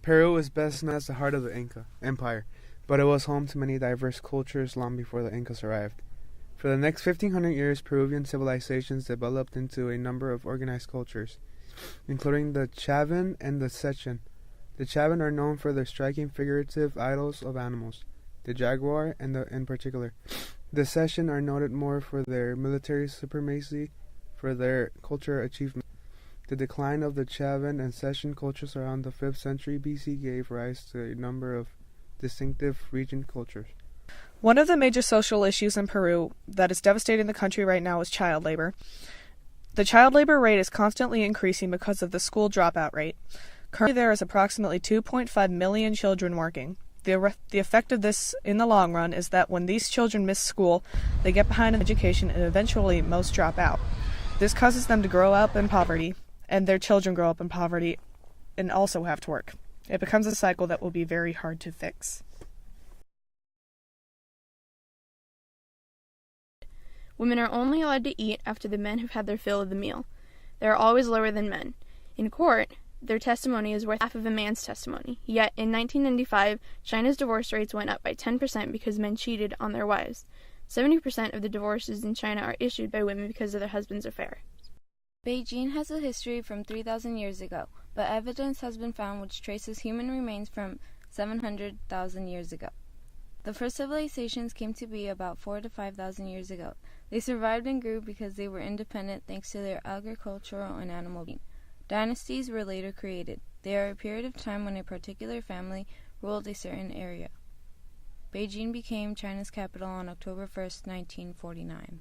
Peru is best known as the heart of the Inca Empire, but it was home to many diverse cultures long before the Incas arrived. For the next 1500 years, Peruvian civilizations developed into a number of organized cultures, including the Chavan and the Sechan. The Chavan are known for their striking figurative idols of animals, the jaguar in particular. The Sechan are noted more for their military supremacy, for their cultural achievement. The decline of the Chavan and Sechan cultures around the 5th century BC gave rise to a number of distinctive region cultures. One of the major social issues in Peru that is devastating the country right now is child labor. The child labor rate is constantly increasing because of the school dropout rate. Currently, there is approximately 2.5 million children working. The effect of this in the long run is that when these children miss school, they get behind in education and eventually most drop out. This causes them to grow up in poverty, and their children grow up in poverty and also have to work. It becomes a cycle that will be very hard to fix. Women are only allowed to eat after the men have had their fill of the meal. They are always lower than men. In court, their testimony is worth half of a man's testimony. Yet, in 1995, China's divorce rates went up by 10% because men cheated on their wives. 70% of the divorces in China are issued by women because of their husband's affair. Beijing has a history from 3,000 years ago, but evidence has been found which traces human remains from 700,000 years ago. The first civilizations came to be about 4,000 to 5,000 years ago. They survived and grew because they were independent thanks to their agricultural and animal being. Dynasties were later created. They are a period of time when a particular family ruled a certain area. Beijing became China's capital on October 1st, 1949.